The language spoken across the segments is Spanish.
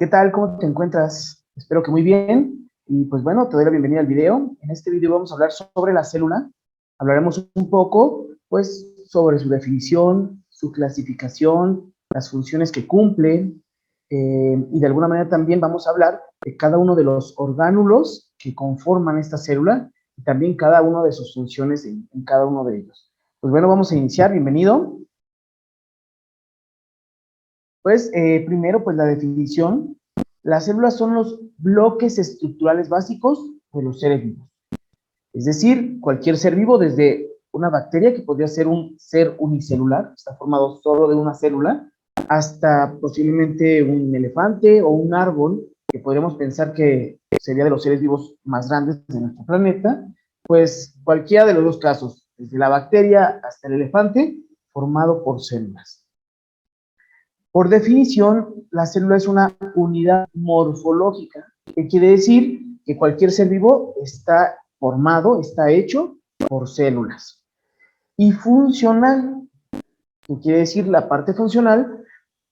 ¿Qué tal? ¿Cómo te encuentras? Espero que muy bien. Y pues bueno, te doy la bienvenida al video. En este video vamos a hablar sobre la célula. Hablaremos un poco, pues, sobre su definición, su clasificación, las funciones que cumple, y de alguna manera también vamos a hablar de cada uno de los orgánulos que conforman esta célula y también cada una de sus funciones en cada uno de ellos. Pues bueno, vamos a iniciar. Bienvenido. Pues primero, pues la definición. Las células son los bloques estructurales básicos de los seres vivos. Es decir, cualquier ser vivo, desde una bacteria, que podría ser un ser unicelular, está formado solo de una célula, hasta posiblemente un elefante o un árbol, que podríamos pensar que sería de los seres vivos más grandes de nuestro planeta. Pues cualquiera de los dos casos, desde la bacteria hasta el elefante, formado por células. Por definición, la célula es una unidad morfológica, que quiere decir que cualquier ser vivo está formado, está hecho por células. Y funcional, que quiere decir la parte funcional,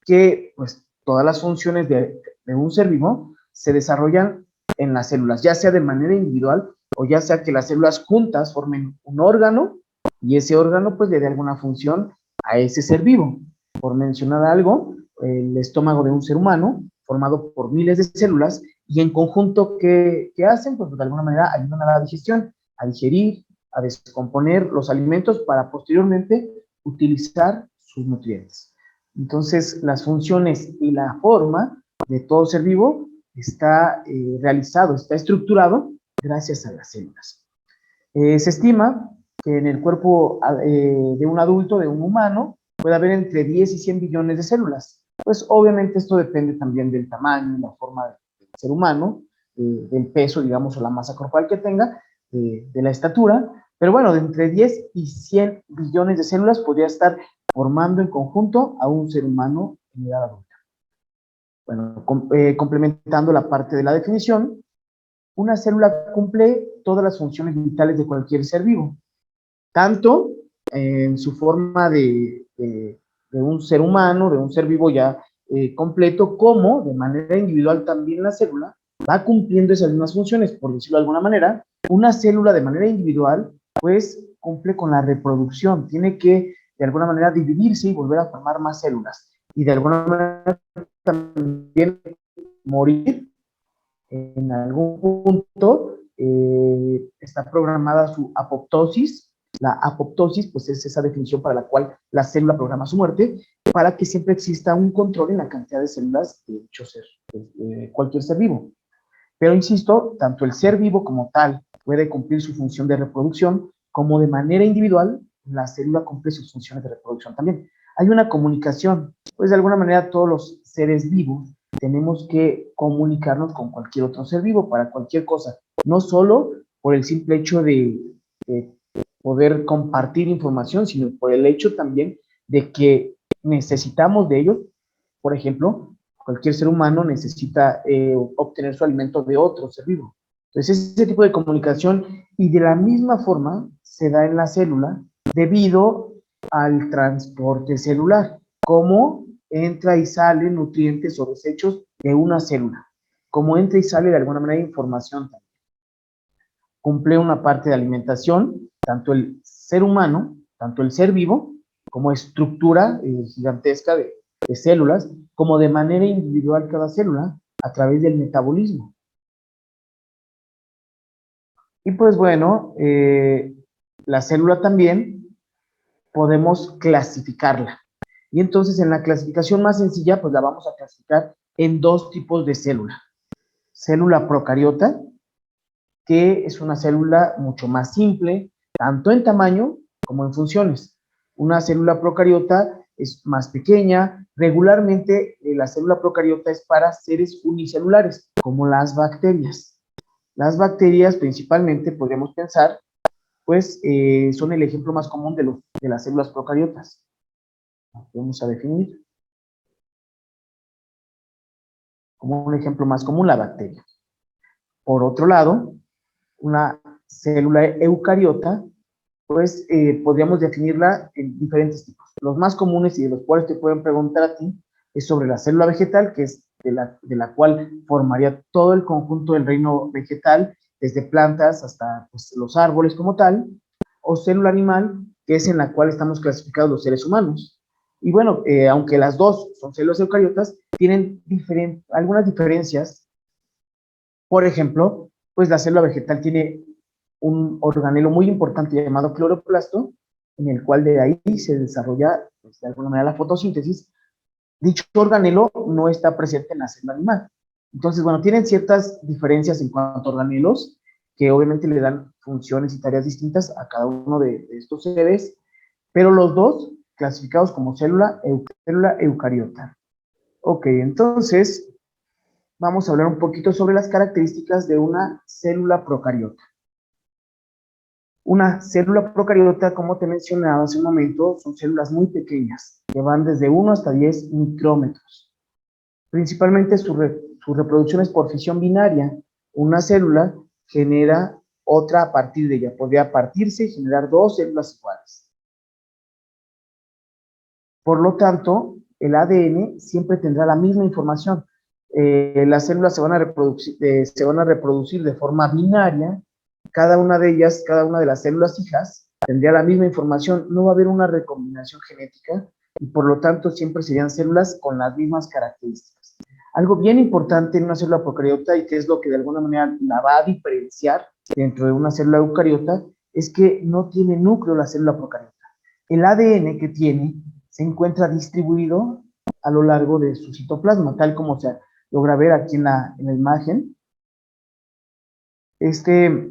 que pues todas las funciones de un ser vivo se desarrollan en las células, ya sea de manera individual o ya sea que las células juntas formen un órgano y ese órgano pues le dé alguna función a ese ser vivo. Por mencionar algo, el estómago de un ser humano, formado por miles de células, y en conjunto, ¿qué hacen? Pues de alguna manera ayudan a la digestión, a digerir, a descomponer los alimentos para posteriormente utilizar sus nutrientes. Entonces, las funciones y la forma de todo ser vivo está realizado, está estructurado gracias a las células. Se estima que en el cuerpo de un adulto, de un humano, puede haber entre 10 y 100 billones de células. Pues obviamente esto depende también del tamaño, la forma del ser humano, del peso, digamos, o la masa corporal que tenga, de la estatura, pero bueno, de entre 10 y 100 billones de células podría estar formando en conjunto a un ser humano en edad adulta. Bueno, complementando la parte de la definición, una célula cumple todas las funciones vitales de cualquier ser vivo, tanto en su forma de un ser humano, de un ser vivo ya completo, como de manera individual también la célula va cumpliendo esas mismas funciones. Por decirlo de alguna manera, una célula de manera individual pues cumple con la reproducción, tiene que de alguna manera dividirse y volver a formar más células, y de alguna manera también morir en algún punto. Está programada su apoptosis. La apoptosis pues es esa definición para la cual la célula programa su muerte, para que siempre exista un control en la cantidad de células de dicho ser, cualquier ser vivo. Pero insisto, tanto el ser vivo como tal puede cumplir su función de reproducción, como de manera individual la célula cumple sus funciones de reproducción también. Hay una comunicación, pues de alguna manera todos los seres vivos tenemos que comunicarnos con cualquier otro ser vivo para cualquier cosa, no solo por el simple hecho de poder compartir información, sino por el hecho también de que necesitamos de ellos. Por ejemplo, cualquier ser humano necesita obtener su alimento de otro ser vivo. Entonces, ese tipo de comunicación, y de la misma forma se da en la célula debido al transporte celular, cómo entra y sale nutrientes o desechos de una célula, cómo entra y sale de alguna manera información también. Cumple una parte de alimentación, tanto el ser humano, tanto el ser vivo, como estructura gigantesca de células, como de manera individual cada célula, a través del metabolismo. Y pues bueno, la célula también podemos clasificarla. Y entonces en la clasificación más sencilla, pues la vamos a clasificar en dos tipos de célula. Célula procariota, que es una célula mucho más simple, tanto en tamaño como en funciones. Una célula procariota es más pequeña. Regularmente la célula procariota es para seres unicelulares, como las bacterias. Las bacterias principalmente podríamos pensar, pues son el ejemplo más común de las células procariotas. Vamos a definir como un ejemplo más común la bacteria. Por otro lado, una célula eucariota, pues podríamos definirla en diferentes tipos. Los más comunes y de los cuales te pueden preguntar a ti es sobre la célula vegetal, que es de la cual formaría todo el conjunto del reino vegetal, desde plantas hasta pues, los árboles como tal, o célula animal, que es en la cual estamos clasificados los seres humanos. Y bueno, aunque las dos son células eucariotas, tienen algunas diferencias. Por ejemplo, pues la célula vegetal tiene un organelo muy importante llamado cloroplasto, en el cual de ahí se desarrolla, pues, de alguna manera, la fotosíntesis. Dicho organelo no está presente en la célula animal. Entonces, bueno, tienen ciertas diferencias en cuanto a organelos, que obviamente le dan funciones y tareas distintas a cada uno de estos seres, pero los dos clasificados como célula eucariota. Ok, entonces vamos a hablar un poquito sobre las características de una célula procariota. Una célula procariota, como te mencionaba hace un momento, son células muy pequeñas, que van desde 1 hasta 10 micrómetros. Principalmente su reproducción es por fisión binaria. Una célula genera otra a partir de ella. Podría partirse y generar dos células iguales. Por lo tanto, el ADN siempre tendrá la misma información. Las células se van a reproducir de forma binaria. Cada una de ellas, cada una de las células hijas, tendría la misma información. No va a haber una recombinación genética y por lo tanto siempre serían células con las mismas características. Algo bien importante en una célula procariota, y que es lo que de alguna manera la va a diferenciar dentro de una célula eucariota, es que no tiene núcleo la célula procariota. El ADN que tiene se encuentra distribuido a lo largo de su citoplasma, tal como se logra ver aquí en la imagen. Este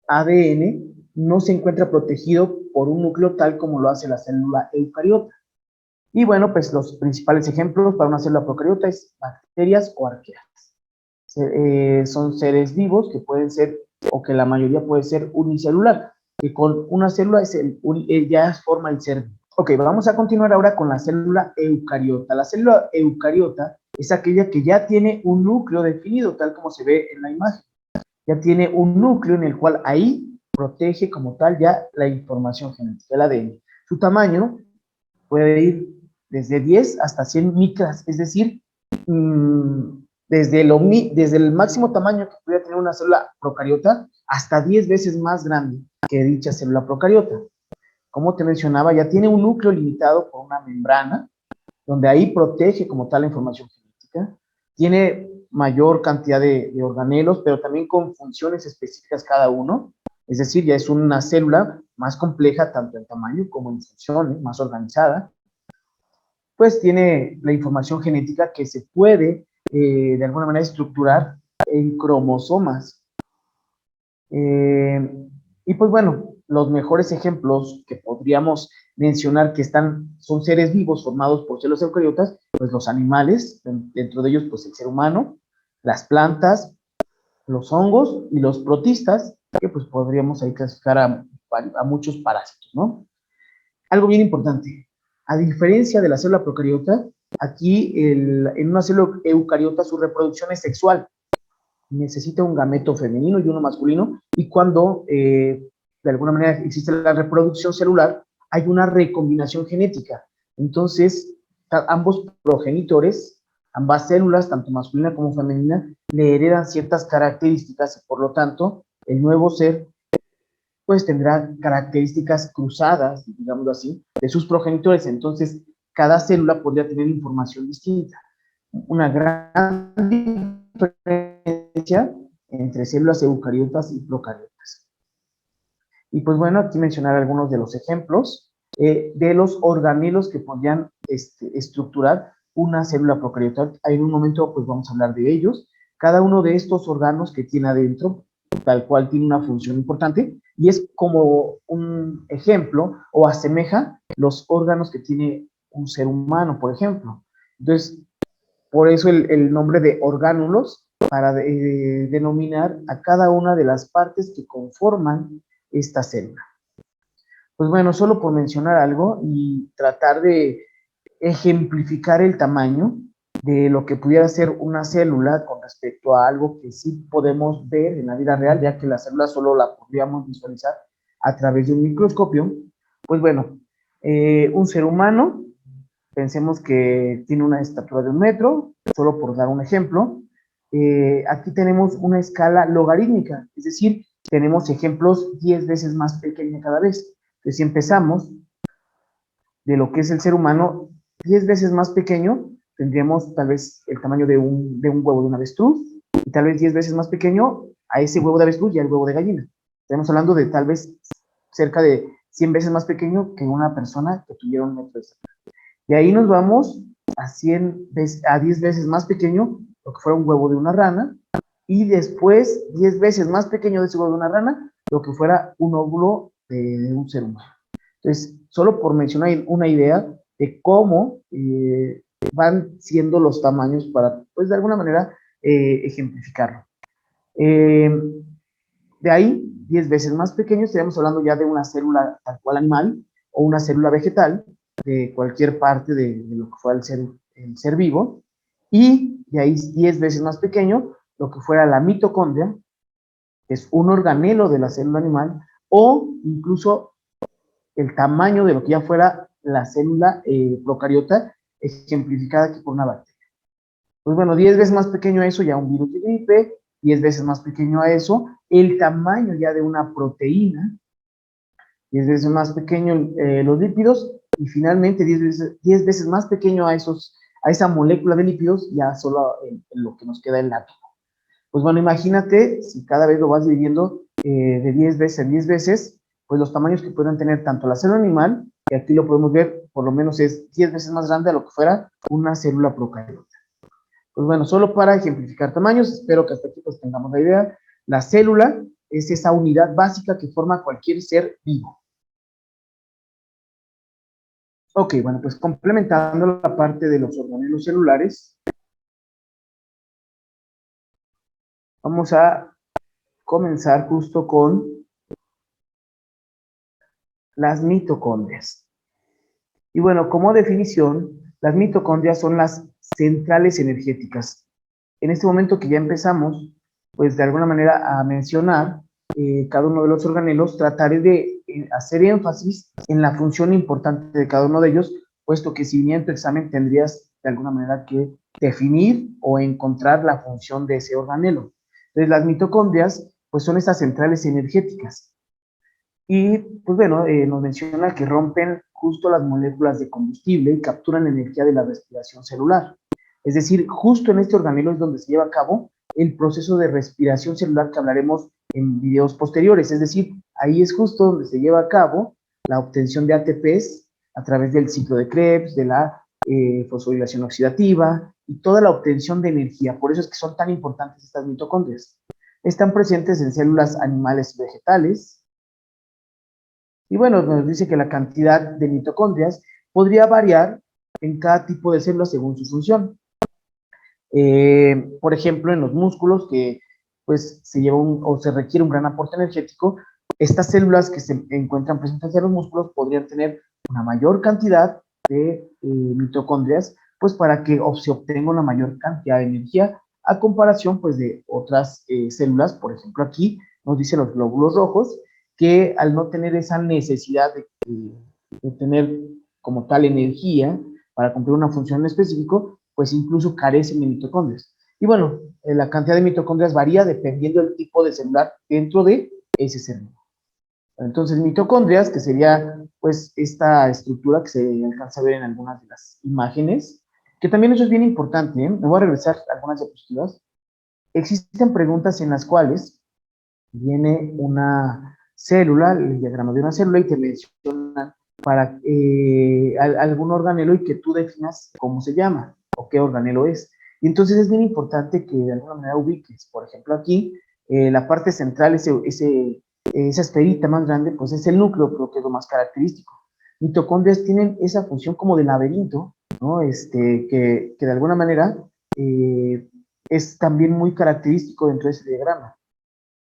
ADN no se encuentra protegido por un núcleo tal como lo hace la célula eucariota. Y bueno, pues los principales ejemplos para una célula procariota es bacterias o arqueas. Son seres vivos que pueden ser, o que la mayoría puede ser unicelular, que con una célula ya forma el ser. Ok, vamos a continuar ahora con la célula eucariota. La célula eucariota es aquella que ya tiene un núcleo definido, tal como se ve en la imagen. Ya tiene un núcleo en el cual ahí protege como tal ya la información genética, el ADN. Su tamaño puede ir desde 10 hasta 100 micras, es decir, desde el máximo tamaño que pudiera tener una célula procariota hasta 10 veces más grande que dicha célula procariota. Como te mencionaba, ya tiene un núcleo limitado por una membrana, donde ahí protege como tal la información genética. Tiene mayor cantidad de organelos, pero también con funciones específicas cada uno. Es decir, ya es una célula más compleja, tanto en tamaño como en funciones, más organizada. Pues tiene la información genética que se puede, de alguna manera, estructurar en cromosomas. Y pues bueno, los mejores ejemplos que podríamos mencionar que son seres vivos formados por células eucariotas, pues los animales, dentro de ellos pues el ser humano, las plantas, los hongos y los protistas, que pues podríamos ahí clasificar a muchos parásitos, ¿no? Algo bien importante, a diferencia de la célula procariota, aquí en una célula eucariota su reproducción es sexual, necesita un gameto femenino y uno masculino, y cuando de alguna manera existe la reproducción celular, hay una recombinación genética. Entonces, ambos progenitores, ambas células, tanto masculina como femenina, le heredan ciertas características y por lo tanto, el nuevo ser pues tendrá características cruzadas, digámoslo así, de sus progenitores. Entonces, cada célula podría tener información distinta. Una gran diferencia entre células eucariotas y procariotas. Y pues bueno, aquí mencionar algunos de los ejemplos de los organelos que podrían estructurar una célula procariota. En un momento pues vamos a hablar de ellos. Cada uno de estos órganos que tiene adentro, tal cual tiene una función importante, y es como un ejemplo o asemeja los órganos que tiene un ser humano, por ejemplo. Entonces, por eso el nombre de orgánulos, para denominar a cada una de las partes que conforman esta célula. Pues bueno, solo por mencionar algo y tratar de ejemplificar el tamaño de lo que pudiera ser una célula con respecto a algo que sí podemos ver en la vida real, ya que la célula solo la podríamos visualizar a través de un microscopio. Pues bueno, un ser humano pensemos que tiene una estatura de 1 metro, solo por dar un ejemplo. Aquí tenemos una escala logarítmica, es decir, tenemos ejemplos 10 veces más pequeños cada vez. Entonces, si empezamos de lo que es el ser humano 10 veces más pequeño, tendríamos tal vez el tamaño de un huevo de un avestruz, y tal vez 10 veces más pequeño a ese huevo de avestruz y al huevo de gallina. Estamos hablando de tal vez cerca de 100 veces más pequeño que una persona que tuviera 1 metro de estatura. Y ahí nos vamos a 10 veces más pequeño, lo que fuera un huevo de una rana, y después 10 veces más pequeño de ese huevo de una rana, lo que fuera un óvulo de un ser humano. Entonces, solo por mencionar una idea de cómo van siendo los tamaños para, pues de alguna manera, ejemplificarlo. De ahí, 10 veces más pequeño, estaríamos hablando ya de una célula tal cual animal o una célula vegetal, de cualquier parte de lo que fuera el ser vivo, y de ahí 10 veces más pequeño, lo que fuera la mitocondria, que es un organelo de la célula animal, o incluso el tamaño de lo que ya fuera la célula procariota, ejemplificada aquí por una bacteria. Pues bueno, 10 veces más pequeño a eso ya un virus de gripe, 10 veces más pequeño a eso el tamaño ya de una proteína, 10 veces más pequeño los lípidos, y finalmente 10 veces más pequeño a esa molécula de lípidos, ya solo en lo que nos queda el átomo. Pues bueno, imagínate, si cada vez lo vas dividiendo de 10 veces en 10 veces, pues los tamaños que pueden tener tanto la célula animal, que aquí lo podemos ver, por lo menos es 10 veces más grande a lo que fuera una célula procariota. Pues bueno, solo para ejemplificar tamaños, espero que hasta aquí pues tengamos la idea. La célula es esa unidad básica que forma cualquier ser vivo. Ok, bueno, pues complementando la parte de los organelos celulares, vamos a comenzar justo con las mitocondrias. Y bueno, como definición, las mitocondrias son las centrales energéticas. En este momento que ya empezamos, pues de alguna manera a mencionar cada uno de los organelos, trataré de hacer énfasis en la función importante de cada uno de ellos, puesto que si bien tu examen tendrías de alguna manera que definir o encontrar la función de ese organelo. Entonces, las mitocondrias, pues son estas centrales energéticas. Y pues bueno, nos menciona que rompen justo las moléculas de combustible y capturan energía de la respiración celular. Es decir, justo en este organelo es donde se lleva a cabo el proceso de respiración celular que hablaremos en videos posteriores. Es decir, ahí es justo donde se lleva a cabo la obtención de ATPs a través del ciclo de Krebs, de la fosforilación oxidativa y toda la obtención de energía. Por eso es que son tan importantes estas mitocondrias. Están presentes en células animales y vegetales. Y bueno, nos dice que la cantidad de mitocondrias podría variar en cada tipo de célula según su función. Por ejemplo, en los músculos, que pues se lleva o se requiere un gran aporte energético, estas células que se encuentran presentes en los músculos podrían tener una mayor cantidad de mitocondrias, pues para que se obtenga una mayor cantidad de energía a comparación pues de otras células. Por ejemplo, aquí nos dice los glóbulos rojos, que al no tener esa necesidad de tener como tal energía para cumplir una función en específico, pues incluso carecen de mitocondrias. Y bueno, la cantidad de mitocondrias varía dependiendo del tipo de celular dentro de ese ser vivo. Entonces, mitocondrias, que sería pues esta estructura que se alcanza a ver en algunas de las imágenes, que también eso es bien importante, ¿eh? Me voy a regresar a algunas diapositivas. Existen preguntas en las cuales viene una célula, el diagrama de una célula, y te mencionan para algún organelo y que tú definas cómo se llama o qué organelo es. Y entonces es bien importante que de alguna manera ubiques, por ejemplo aquí, la parte central, esa esferita más grande, pues es el núcleo, pero que es lo más característico. Mitocondrias tienen esa función como de laberinto, ¿no? Que de alguna manera es también muy característico dentro de ese diagrama.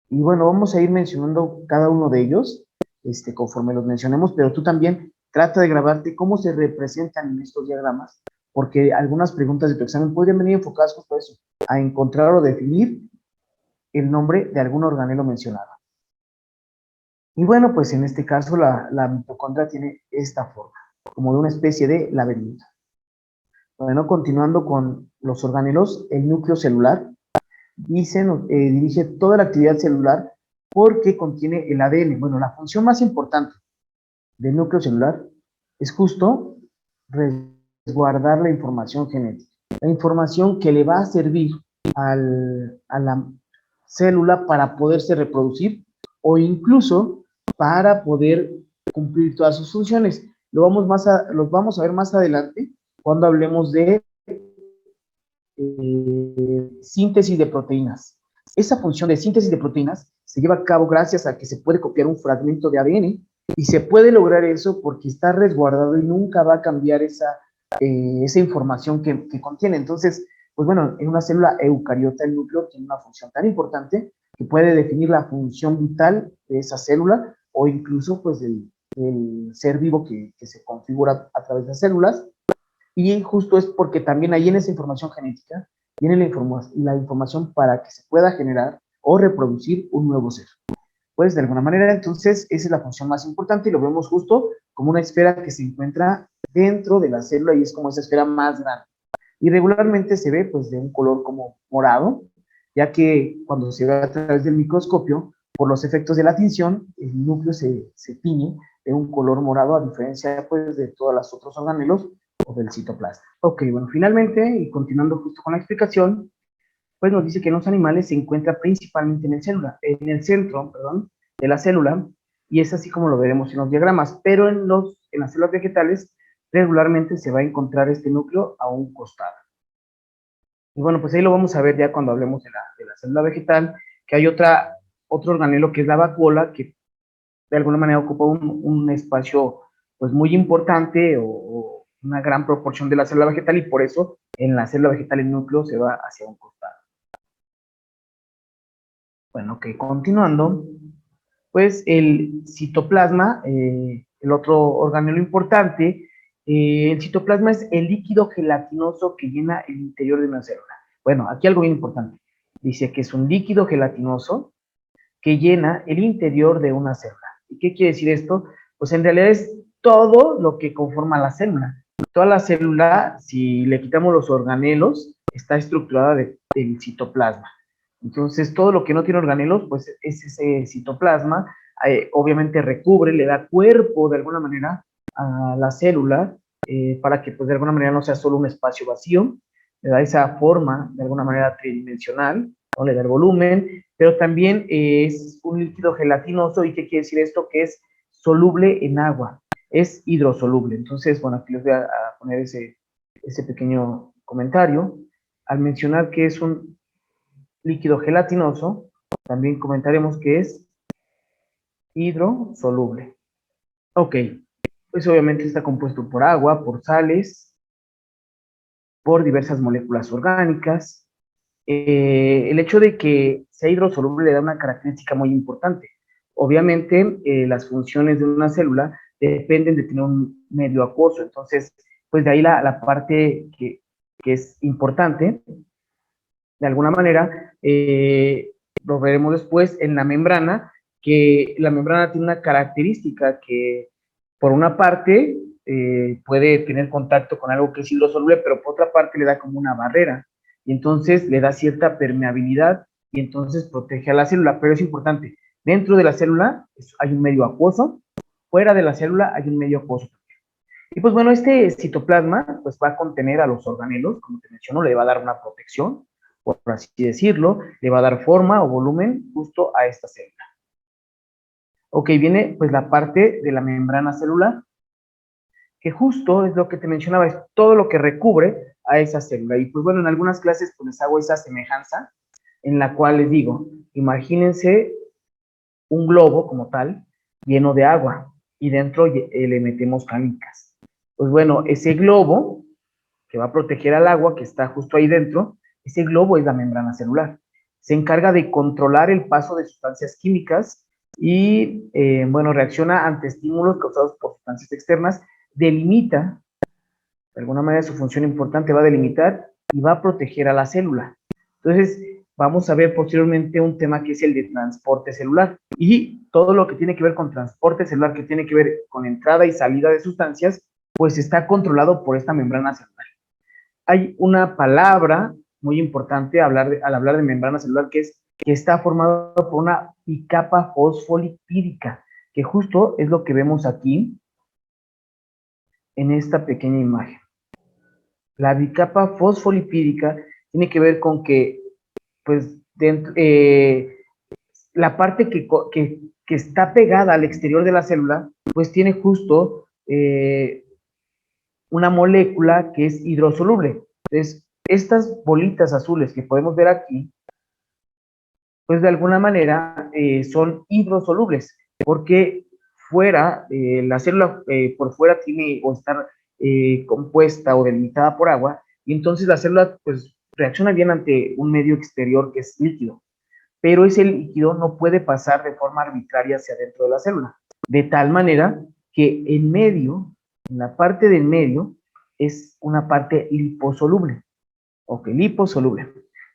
Y bueno, vamos a ir mencionando cada uno de ellos, conforme los mencionemos, pero tú también trata de grabarte cómo se representan en estos diagramas, porque algunas preguntas de tu examen podrían venir enfocadas justo a eso, a encontrar o definir el nombre de algún organelo mencionado. Y bueno, pues en este caso la mitocondria tiene esta forma, como de una especie de laberinto. Bueno, continuando con los organelos, el núcleo celular dirige toda la actividad celular porque contiene el ADN. Bueno, la función más importante del núcleo celular es justo resguardar la información genética, la información que le va a servir a la célula para poderse reproducir o incluso para poder cumplir todas sus funciones. Los vamos a ver más adelante cuando hablemos de síntesis de proteínas. Esa función de síntesis de proteínas se lleva a cabo gracias a que se puede copiar un fragmento de ADN y se puede lograr eso porque está resguardado y nunca va a cambiar esa información que contiene. Entonces, pues bueno, en una célula eucariota el núcleo tiene una función tan importante que puede definir la función vital de esa célula o incluso pues del ser vivo que se configura a través de células. Y justo es porque también ahí en esa información genética viene la información para que se pueda generar o reproducir un nuevo ser. Pues de alguna manera, entonces, esa es la función más importante y lo vemos justo como una esfera que se encuentra dentro de la célula y es como esa esfera más grande. Y regularmente se ve pues de un color como morado, ya que cuando se ve a través del microscopio, por los efectos de la tinción, el núcleo se tiñe de un color morado a diferencia pues de todos los otros organelos o del citoplasma. Ok, bueno, finalmente, y continuando justo con la explicación, pues nos dice que en los animales se encuentra principalmente en el centro, perdón, de la célula, y es así como lo veremos en los diagramas, pero en las células vegetales regularmente se va a encontrar este núcleo a un costado. Y bueno, pues ahí lo vamos a ver ya cuando hablemos de la célula vegetal, que hay otro organelo que es la vacuola, que de alguna manera ocupa un espacio pues muy importante o una gran proporción de la célula vegetal y por eso en la célula vegetal el núcleo se va hacia un costado. Bueno, ok, continuando, pues el citoplasma, el otro organelo importante, el citoplasma es el líquido gelatinoso que llena el interior de una célula. Bueno, aquí algo bien importante. Dice que es un líquido gelatinoso que llena el interior de una célula. ¿Y qué quiere decir esto? Pues en realidad es todo lo que conforma la célula. Toda la célula, si le quitamos los organelos, está estructurada del citoplasma. Entonces, todo lo que no tiene organelos, pues es ese citoplasma, obviamente recubre, le da cuerpo de alguna manera a la célula, para que pues de alguna manera no sea solo un espacio vacío, le da esa forma de alguna manera tridimensional, ¿no? Le da el volumen, pero también es un líquido gelatinoso. ¿Y qué quiere decir esto? Que es soluble en agua, es hidrosoluble. Entonces, bueno, aquí les voy a poner ese pequeño comentario. Al mencionar que es un líquido gelatinoso, también comentaremos que es hidrosoluble. Ok, pues obviamente está compuesto por agua, por sales, por diversas moléculas orgánicas. El hecho de que sea hidrosoluble le da una característica muy importante. Obviamente, las funciones de una célula dependen de tener un medio acuoso. Entonces, pues de ahí la parte que es importante, de alguna manera, lo veremos después en la membrana, que la membrana tiene una característica que, por una parte, puede tener contacto con algo que es hidrosoluble, pero por otra parte le da como una barrera, y entonces le da cierta permeabilidad, y entonces protege a la célula, pero es importante, dentro de la célula hay un medio acuoso, fuera de la célula hay un medio acuoso. Y pues bueno, este citoplasma pues va a contener a los organelos, como te menciono, le va a dar una protección, por así decirlo, le va a dar forma o volumen justo a esta célula. Ok, viene pues la parte de la membrana celular, que justo es lo que te mencionaba, es todo lo que recubre a esa célula. Y pues bueno, en algunas clases pues les hago esa semejanza, en la cual les digo, imagínense un globo como tal, lleno de agua, y dentro le metemos canicas. Pues bueno, ese globo que va a proteger al agua que está justo ahí dentro, ese globo es la membrana celular. Se encarga de controlar el paso de sustancias químicas y, bueno, reacciona ante estímulos causados por sustancias externas, delimita, de alguna manera su función importante va a delimitar y va a proteger a la célula. Entonces, vamos a ver posteriormente un tema que es el de transporte celular. Y todo lo que tiene que ver con transporte celular, que tiene que ver con entrada y salida de sustancias, pues está controlado por esta membrana celular. hay una palabra muy importante al hablar de membrana celular, que está formada por una bicapa fosfolipídica, que justo es lo que vemos aquí en esta pequeña imagen. La bicapa fosfolipídica tiene que ver con que, pues, la parte que está pegada al exterior de la célula, pues tiene justo una molécula que es hidrosoluble. Entonces, estas bolitas azules que podemos ver aquí, pues de alguna manera son hidrosolubles, porque fuera, la célula por fuera tiene o está compuesta o delimitada por agua, y entonces la célula pues reacciona bien ante un medio exterior que es líquido, pero ese líquido no puede pasar de forma arbitraria hacia dentro de la célula, de tal manera que en medio, en la parte del medio, es una parte liposoluble, ok, liposoluble,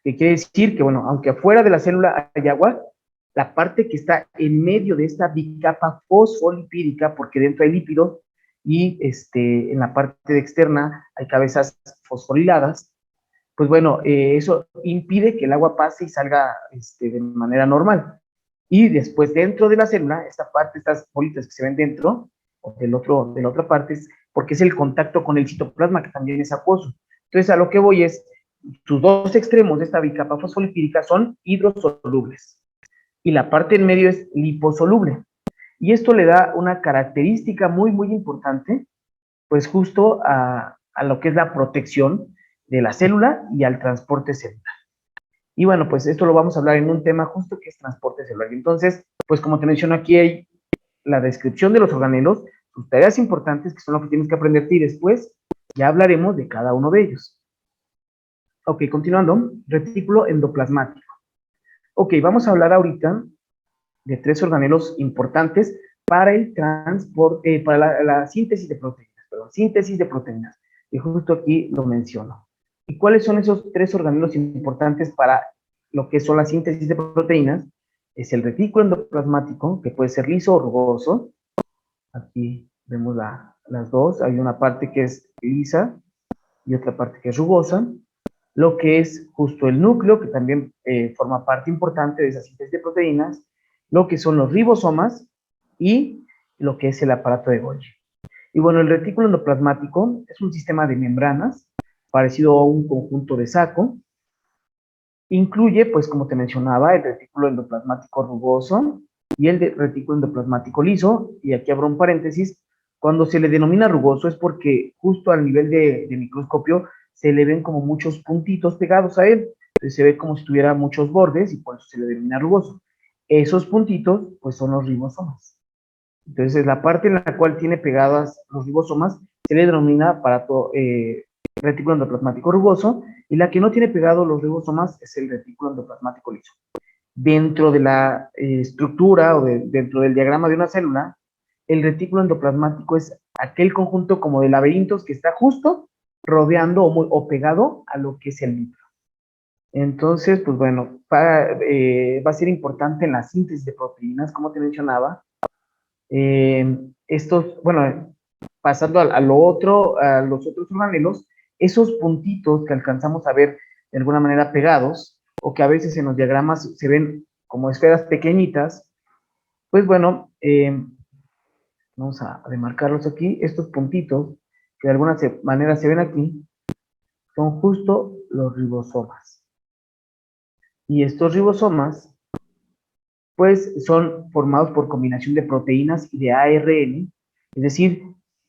que quiere decir que, bueno, aunque afuera de la célula hay agua, la parte que está en medio de esta bicapa fosfolipídica, porque dentro hay lípidos, y en la parte externa hay cabezas fosforiladas, pues bueno, eso impide que el agua pase y salga de manera normal. Y después dentro de la célula, esta parte, estas bolitas que se ven dentro, o de la otra parte, es porque es el contacto con el citoplasma, que también es acuoso. Entonces, a lo que voy es, sus dos extremos de esta bicapa fosfolipídica son hidrosolubles, y la parte en medio es liposoluble. Y esto le da una característica muy, muy importante, pues justo a lo que es la protección de la célula y al transporte celular. Y bueno, pues esto lo vamos a hablar en un tema justo que es transporte celular. Entonces, pues como te menciono, aquí hay la descripción de los organelos, sus tareas importantes, que son lo que tienes que aprenderte, y después ya hablaremos de cada uno de ellos. Ok, continuando, retículo endoplasmático. Ok, vamos a hablar ahorita de 3 organelos importantes para el transporte, para la síntesis de proteínas, perdón, síntesis de proteínas, y justo aquí lo menciono. ¿Y cuáles son esos 3 organelos importantes para lo que son la síntesis de proteínas? Es el retículo endoplasmático, que puede ser liso o rugoso. Aquí vemos las dos, hay una parte que es lisa y otra parte que es rugosa. Lo que es justo el núcleo, que también forma parte importante de esa síntesis de proteínas, lo que son los ribosomas y lo que es el aparato de Golgi. Y bueno, el retículo endoplasmático es un sistema de membranas parecido a un conjunto de saco. Incluye, pues como te mencionaba, el retículo endoplasmático rugoso y el retículo endoplasmático liso, y aquí abro un paréntesis. Cuando se le denomina rugoso es porque justo al nivel de microscopio se le ven como muchos puntitos pegados a él, entonces se ve como si tuviera muchos bordes y por eso se le denomina rugoso. Esos puntitos pues son los ribosomas. Entonces la parte en la cual tiene pegadas los ribosomas se le denomina aparato retículo endoplasmático rugoso, y la que no tiene pegado los ribosomas es el retículo endoplasmático liso. Dentro de la estructura o dentro del diagrama de una célula, el retículo endoplasmático es aquel conjunto como de laberintos que está justo rodeando o pegado a lo que es el núcleo. Entonces, pues bueno, va a ser importante en la síntesis de proteínas, como te mencionaba. Bueno, pasando a lo otro, a los otros organelos, esos puntitos que alcanzamos a ver de alguna manera pegados, o que a veces en los diagramas se ven como esferas pequeñitas, pues bueno, vamos a demarcarlos aquí. Estos puntitos que de alguna manera se ven aquí son justo los ribosomas. Y estos ribosomas pues son formados por combinación de proteínas y de ARN, es decir,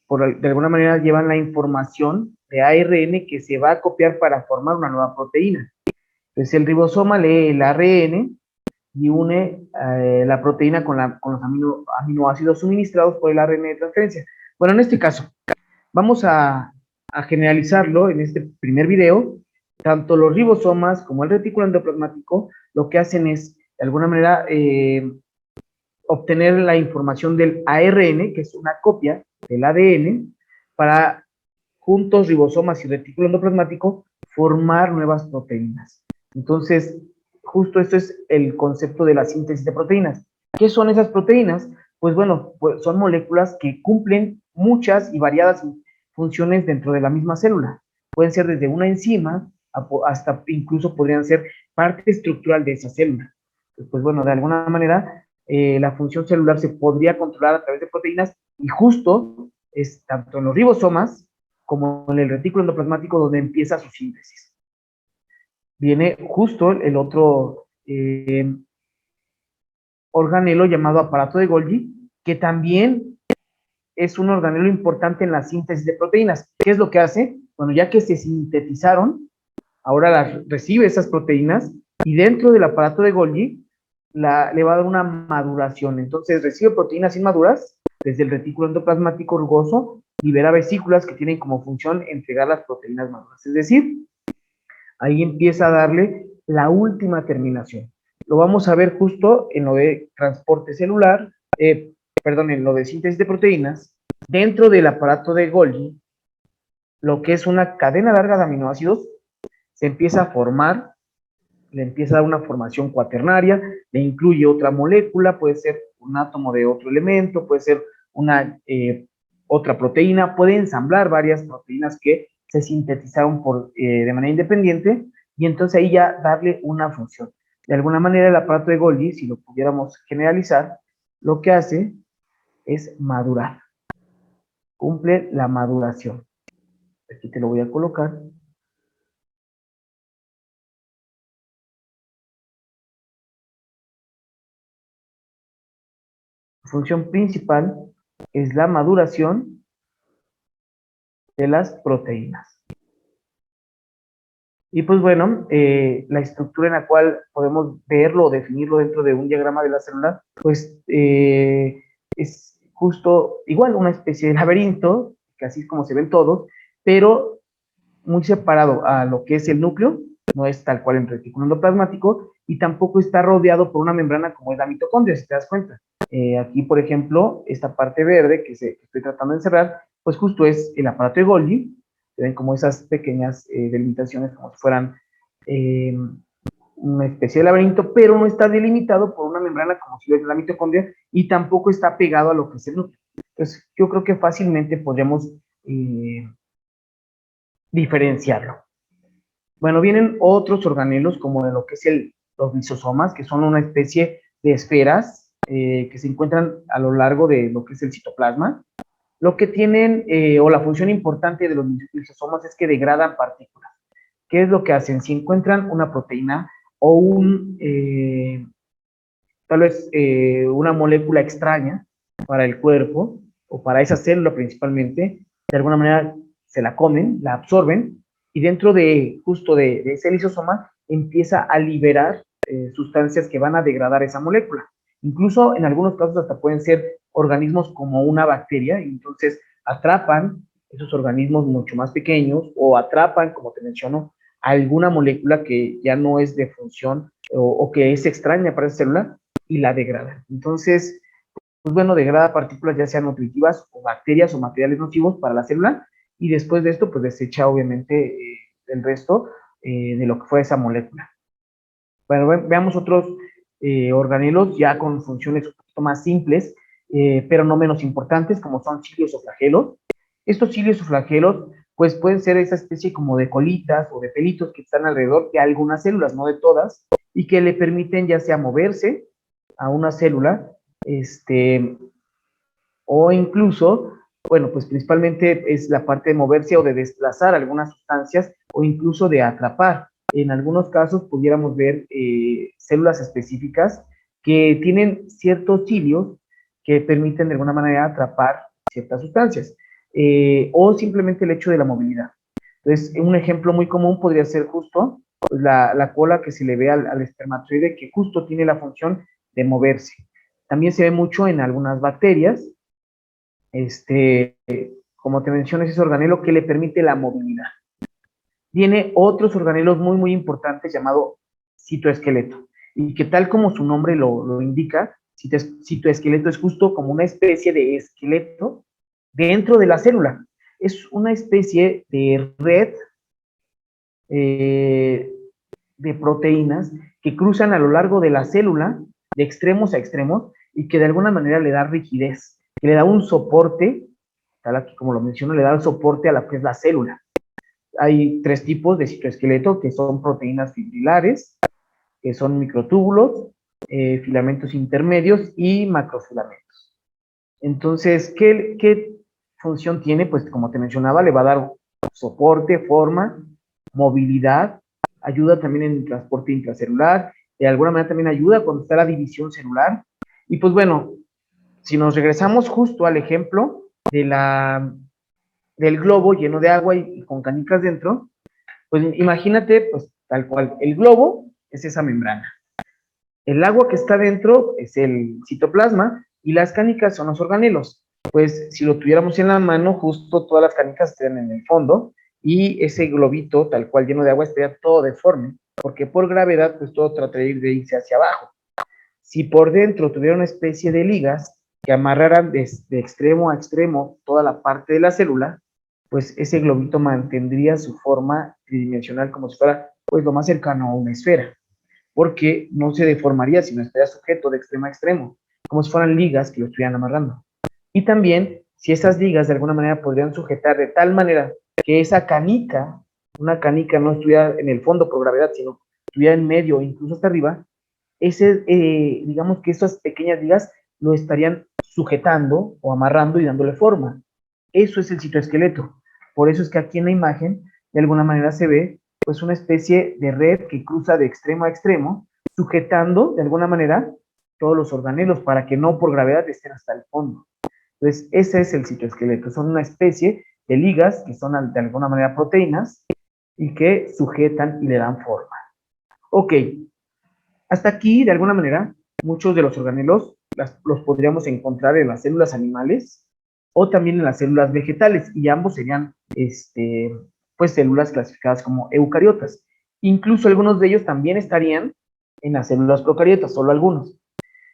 de alguna manera llevan la información de ARN que se va a copiar para formar una nueva proteína. Entonces el ribosoma lee el ARN y une la proteína con los aminoácidos suministrados por el ARN de transferencia. Bueno, en este caso, vamos a generalizarlo en este primer video. Tanto los ribosomas como el retículo endoplasmático lo que hacen es, de alguna manera, obtener la información del ARN, que es una copia del ADN, para juntos ribosomas y retículo endoplasmático formar nuevas proteínas. Entonces, justo esto es el concepto de la síntesis de proteínas. ¿Qué son esas proteínas? Pues bueno, pues son moléculas que cumplen muchas y variadas funciones dentro de la misma célula. pueden ser desde una enzima hasta incluso podrían ser parte estructural de esa célula. Pues bueno, de alguna manera la función celular se podría controlar a través de proteínas y justo es tanto en los ribosomas como en el retículo endoplasmático donde empieza su síntesis. Viene justo el otro organelo llamado aparato de Golgi, que también es un organelo importante en la síntesis de proteínas. ¿Qué es lo que hace? Bueno, ya que se sintetizaron, ahora recibe esas proteínas y dentro del aparato de Golgi le va a dar una maduración. Entonces recibe proteínas inmaduras desde el retículo endoplasmático rugoso, libera vesículas que tienen como función entregar las proteínas maduras. Es decir, ahí empieza a darle la última terminación. Lo vamos a ver justo en lo de transporte celular, en lo de síntesis de proteínas, dentro del aparato de Golgi, lo que es una cadena larga de aminoácidos, se empieza a formar, le empieza a dar una formación cuaternaria, le incluye otra molécula, puede ser un átomo de otro elemento, puede ser una otra proteína, puede ensamblar varias proteínas que se sintetizaron de manera independiente, y entonces ahí ya darle una función. De alguna manera el aparato de Golgi, si lo pudiéramos generalizar, lo que hace es madurar, cumple la maduración. Aquí te lo voy a colocar. Su función principal es la maduración de las proteínas. Y pues bueno, la estructura en la cual podemos verlo o definirlo dentro de un diagrama de la célula, pues es justo igual una especie de laberinto, que así es como se ven todos, pero muy separado a lo que es el núcleo, no es tal cual el retículo endoplasmático, y tampoco está rodeado por una membrana como es la mitocondria, si te das cuenta. Aquí, por ejemplo, esta parte verde que estoy tratando de encerrar, pues justo es el aparato de Golgi. Se ven como esas pequeñas delimitaciones como si fueran una especie de laberinto, pero no está delimitado por una membrana como si lo es la mitocondria y tampoco está pegado a lo que es el núcleo. Entonces, yo creo que fácilmente podríamos diferenciarlo. Bueno, vienen otros organelos como de lo que es los lisosomas, que son una especie de esferas que se encuentran a lo largo de lo que es el citoplasma. Lo que tienen, o la función importante de los lisosomas es que degradan partículas. ¿Qué es lo que hacen? Si encuentran una proteína o tal vez una molécula extraña para el cuerpo, o para esa célula principalmente, de alguna manera se la comen, la absorben, y dentro de justo de ese lisosoma empieza a liberar sustancias que van a degradar esa molécula. Incluso en algunos casos hasta pueden ser organismos como una bacteria, y entonces atrapan esos organismos mucho más pequeños, o atrapan, como te menciono, alguna molécula que ya no es de función o que es extraña para esa célula, y la degradan. Entonces, pues bueno, degrada partículas ya sean nutritivas o bacterias o materiales nocivos para la célula, y después de esto, pues desecha obviamente el resto de lo que fue esa molécula. Bueno, veamos otros organelos ya con funciones un poquito más simples, pero no menos importantes, como son cilios o flagelos. Estos cilios o flagelos, pues pueden ser esa especie como de colitas o de pelitos que están alrededor de algunas células, no de todas, y que le permiten ya sea moverse a una célula, o incluso, bueno, pues principalmente es la parte de moverse o de desplazar algunas sustancias, o incluso de atrapar. En algunos casos pudiéramos ver células específicas que tienen ciertos cilios que permiten de alguna manera atrapar ciertas sustancias, o simplemente el hecho de la movilidad. Entonces, un ejemplo muy común podría ser justo pues, la cola que se le ve al espermatozoide, que justo tiene la función de moverse. También se ve mucho en algunas bacterias, como te menciono, es ese organelo que le permite la movilidad. Tiene otros organelos muy, muy importantes llamado citoesqueleto, y que tal como su nombre lo indica, citoesqueleto es justo como una especie de esqueleto dentro de la célula. Es una especie de red de proteínas que cruzan a lo largo de la célula, de extremos a extremos, y que de alguna manera le da rigidez, que le da un soporte, tal aquí como lo menciono, le da el soporte a la que es la célula. Hay tres tipos de citoesqueleto, que son proteínas fibrilares, que son microtúbulos, filamentos intermedios y macrofilamentos. Entonces, ¿qué función tiene? Pues como te mencionaba, le va a dar soporte, forma, movilidad, ayuda también en el transporte intracelular, de alguna manera también ayuda cuando está la división celular. Y pues bueno, si nos regresamos justo al ejemplo del globo lleno de agua y con canicas dentro, pues imagínate, pues tal cual, el globo es esa membrana. El agua que está dentro es el citoplasma y las canicas son los organelos. Pues si lo tuviéramos en la mano, justo todas las canicas estarían en el fondo y ese globito tal cual lleno de agua estaría todo deforme, porque por gravedad pues todo trataría de irse hacia abajo. Si por dentro tuviera una especie de ligas que amarraran de extremo a extremo toda la parte de la célula, pues ese globito mantendría su forma tridimensional como si fuera pues lo más cercano a una esfera, porque no se deformaría, sino estaría sujeto de extremo a extremo, como si fueran ligas que lo estuvieran amarrando. Y también, si esas ligas de alguna manera podrían sujetar de tal manera que esa canica, una canica no estuviera en el fondo por gravedad, sino estuviera en medio o incluso hasta arriba, digamos que esas pequeñas ligas lo estarían sujetando o amarrando y dándole forma. Eso es el citoesqueleto. Por eso es que aquí en la imagen, de alguna manera se ve pues una especie de red que cruza de extremo a extremo, sujetando de alguna manera todos los organelos para que no por gravedad estén hasta el fondo. Entonces, ese es el citoesqueleto. Son una especie de ligas que son de alguna manera proteínas y que sujetan y le dan forma. Ok, hasta aquí, de alguna manera, muchos de los organelos los podríamos encontrar en las células animales o también en las células vegetales, y ambos serían pues células clasificadas como eucariotas. Incluso algunos de ellos también estarían en las células procariotas, solo algunos.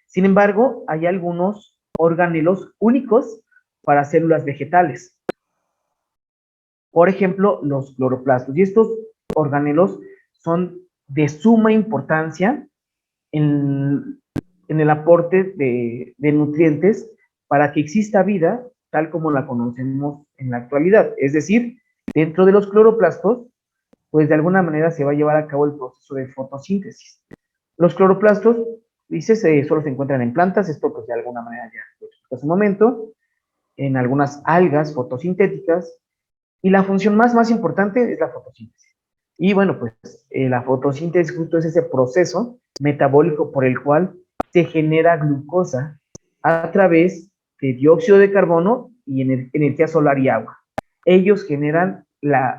Sin embargo, hay algunos organelos únicos para células vegetales. Por ejemplo, los cloroplastos. Y estos organelos son de suma importancia en, en el aporte de nutrientes para que exista vida tal como la conocemos en la actualidad. Es decir, dentro de los cloroplastos, pues de alguna manera se va a llevar a cabo el proceso de fotosíntesis. Los cloroplastos, dices, solo se encuentran en plantas, esto pues de alguna manera ya lo expliqué hace un momento, en algunas algas fotosintéticas, y la función más importante es la fotosíntesis. Y bueno, pues la fotosíntesis justo es ese proceso metabólico por el cual se genera glucosa a través de dióxido de carbono y energía solar y agua. Ellos generan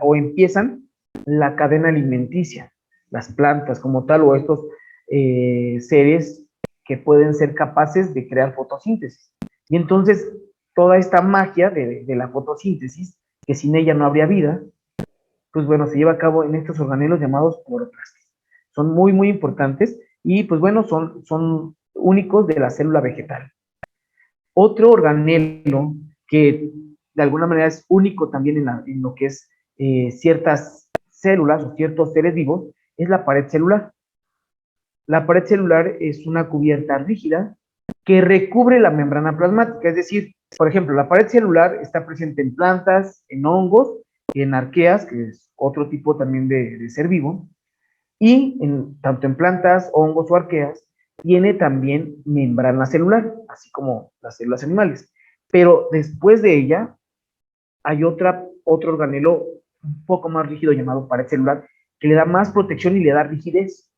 o empiezan la cadena alimenticia, las plantas como tal o estos seres que pueden ser capaces de crear fotosíntesis. Y entonces toda esta magia de la fotosíntesis, que sin ella no habría vida, pues bueno, se lleva a cabo en estos organelos llamados cloroplastos. Son muy importantes y pues bueno, son únicos de la célula vegetal. Otro organelo que de alguna manera es único también en lo que es ciertas células o ciertos seres vivos es la pared celular. La pared celular es una cubierta rígida que recubre la membrana plasmática, es decir, por ejemplo, la pared celular está presente en plantas, en hongos, en arqueas, que es otro tipo también de ser vivo, y tanto en plantas, hongos o arqueas, tiene también membrana celular, así como las células animales. Pero después de ella hay otro organelo un poco más rígido llamado pared celular, que le da más protección y le da rigidez.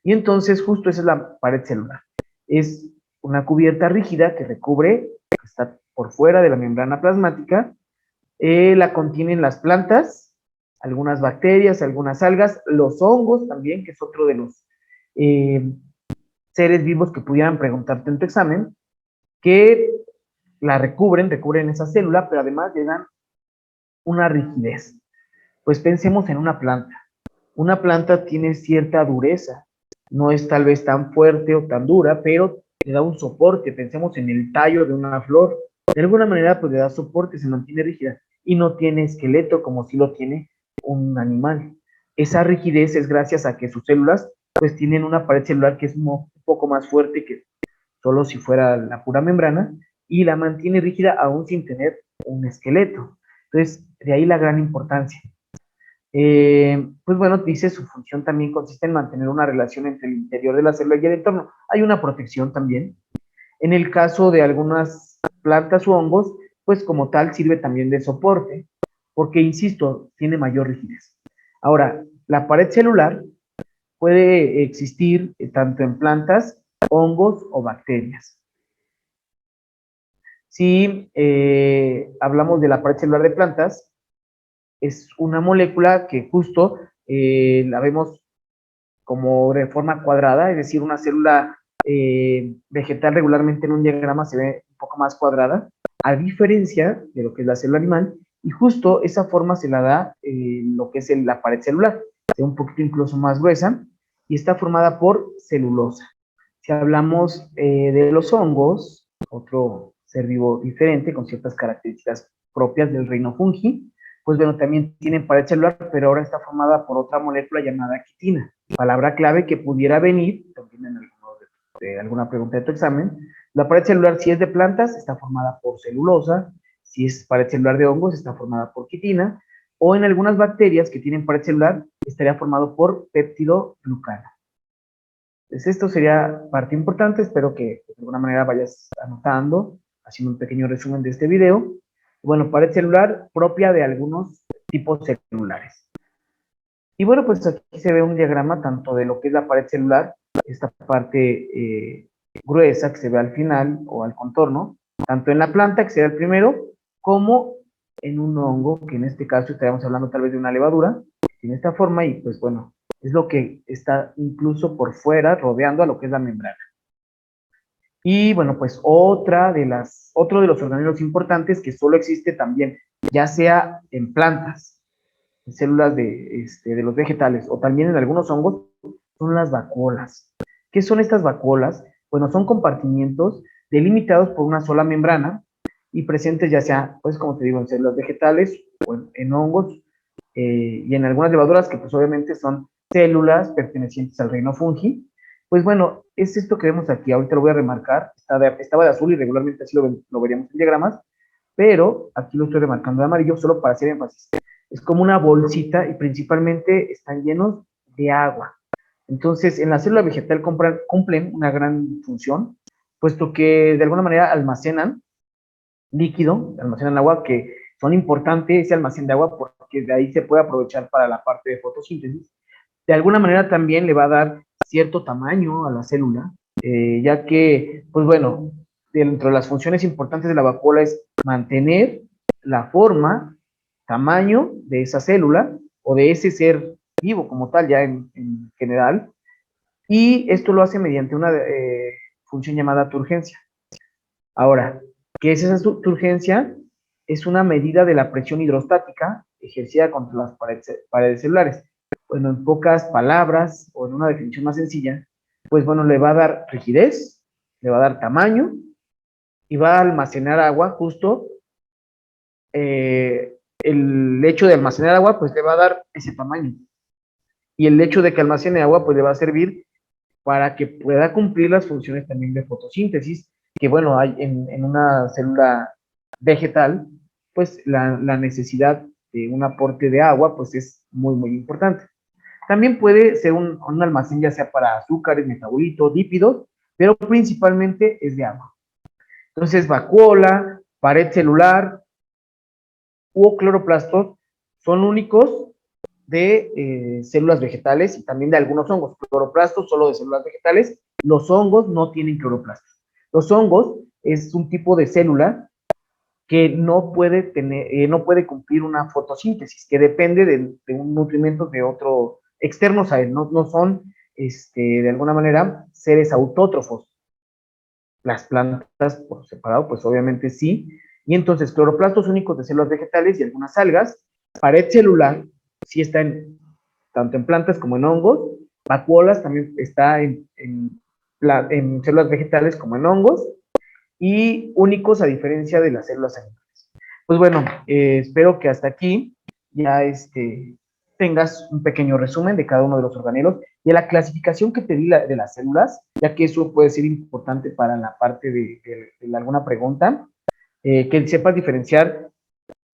Y entonces justo esa es la pared celular. Es una cubierta rígida que recubre, que está por fuera de la membrana plasmática, la contienen las plantas, algunas bacterias, algunas algas, los hongos también, que es otro de los eh, seres vivos que pudieran preguntarte en tu examen, que la recubren esa célula, pero además le dan una rigidez. Pues pensemos en una planta. Una planta tiene cierta dureza, no es tal vez tan fuerte o tan dura, pero le da un soporte. Pensemos en el tallo de una flor. De alguna manera, pues le da soporte, se mantiene rígida y no tiene esqueleto como si lo tiene un animal. Esa rigidez es gracias a que sus células pues tienen una pared celular que es un poco más fuerte que solo si fuera la pura membrana y la mantiene rígida aún sin tener un esqueleto. Entonces, de ahí la gran importancia. Pues bueno, dice su función también consiste en mantener una relación entre el interior de la célula y el entorno. Hay una protección también. En el caso de algunas plantas u hongos, pues como tal sirve también de soporte, porque, insisto, tiene mayor rigidez. Ahora, la pared celular puede existir tanto en plantas, hongos o bacterias. Si hablamos de la pared celular de plantas, es una molécula que justo la vemos como de forma cuadrada, es decir, una célula vegetal regularmente en un diagrama se ve un poco más cuadrada, a diferencia de lo que es la célula animal, y justo esa forma se la da lo que es la pared celular, es un poquito incluso más gruesa, y está formada por celulosa. Si hablamos de los hongos, otro ser vivo diferente con ciertas características propias del reino fungi, pues bueno, también tienen pared celular, pero ahora está formada por otra molécula llamada quitina. Palabra clave que pudiera venir, también en alguna pregunta de tu examen. La pared celular, si es de plantas, está formada por celulosa, si es pared celular de hongos, está formada por quitina, o en algunas bacterias que tienen pared celular, estaría formado por peptidoglucano. Entonces, esto sería parte importante, espero que de alguna manera vayas anotando, haciendo un pequeño resumen de este video. Bueno, pared celular propia de algunos tipos celulares. Y bueno, pues aquí se ve un diagrama tanto de lo que es la pared celular, esta parte gruesa que se ve al final o al contorno, tanto en la planta, que será el primero, como en un hongo, que en este caso estaríamos hablando tal vez de una levadura, que tiene esta forma y pues bueno, es lo que está incluso por fuera, rodeando a lo que es la membrana. Y bueno, pues otro de los organelos importantes que solo existe también, ya sea en plantas, en células de los vegetales o también en algunos hongos, son las vacuolas. ¿Qué son estas vacuolas? Bueno, son compartimientos delimitados por una sola membrana y presentes ya sea, pues como te digo, en células vegetales o en hongos y en algunas levaduras que pues obviamente son células pertenecientes al reino fungi. Pues bueno, es esto que vemos aquí, ahorita lo voy a remarcar, estaba de azul y regularmente así lo veríamos en diagramas, pero aquí lo estoy remarcando de amarillo solo para hacer énfasis. Es como una bolsita y principalmente están llenos de agua. Entonces, en la célula vegetal cumplen una gran función, puesto que de alguna manera almacenan líquido, almacenan agua, que son importantes ese almacén de agua porque de ahí se puede aprovechar para la parte de fotosíntesis. De alguna manera también le va a dar cierto tamaño a la célula, ya que, pues bueno, dentro de las funciones importantes de la vacuola es mantener la forma, tamaño de esa célula o de ese ser vivo como tal, ya en general, y esto lo hace mediante una función llamada turgencia. Ahora, ¿qué es esa turgencia? Es una medida de la presión hidrostática ejercida contra las paredes celulares. Bueno, en pocas palabras, o en una definición más sencilla, pues bueno, le va a dar rigidez, le va a dar tamaño y va a almacenar agua justo. El hecho de almacenar agua, pues le va a dar ese tamaño. Y el hecho de que almacene agua, pues le va a servir para que pueda cumplir las funciones también de fotosíntesis, que bueno, hay en una célula vegetal, pues la necesidad de un aporte de agua, pues es muy, muy importante. También puede ser un almacén ya sea para azúcares, metabolitos, lípidos, pero principalmente es de agua. Entonces, vacuola, pared celular u cloroplastos son únicos de células vegetales y también de algunos hongos. Cloroplastos solo de células vegetales. Los hongos no tienen cloroplastos. Los hongos es un tipo de célula que no puede no puede cumplir una fotosíntesis, que depende de un nutrimento de otro externos a él. No son, de alguna manera, seres autótrofos. Las plantas por separado, pues obviamente sí. Y entonces, cloroplastos únicos de células vegetales y algunas algas. Pared celular sí está tanto en plantas como en hongos. Vacuolas también está en células vegetales como en hongos. Y únicos a diferencia de las células animales. Pues bueno, espero que hasta aquí ya tengas un pequeño resumen de cada uno de los organelos y de la clasificación que te di de las células, ya que eso puede ser importante para la parte de alguna pregunta, que sepas diferenciar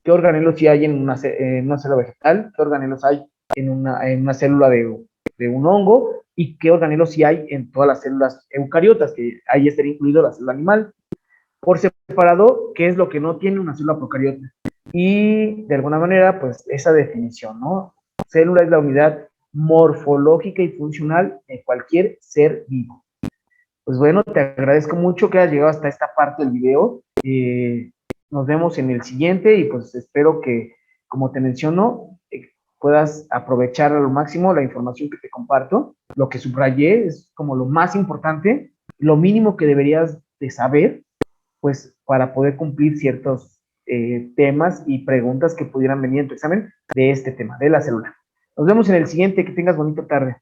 qué organelos sí hay en en una célula vegetal, qué organelos hay en una célula de un hongo y qué organelos sí hay en todas las células eucariotas, que ahí estaría incluido la célula animal. Por separado, qué es lo que no tiene una célula procariota. Y de alguna manera, pues esa definición, ¿no? Célula es la unidad morfológica y funcional de cualquier ser vivo. Pues bueno, te agradezco mucho que hayas llegado hasta esta parte del video. Nos vemos en el siguiente y pues espero que, como te menciono, puedas aprovechar a lo máximo la información que te comparto. Lo que subrayé es como lo más importante, lo mínimo que deberías de saber, pues para poder cumplir ciertos temas y preguntas que pudieran venir en tu examen de este tema, de la célula. Nos vemos en el siguiente, que tengas bonita tarde.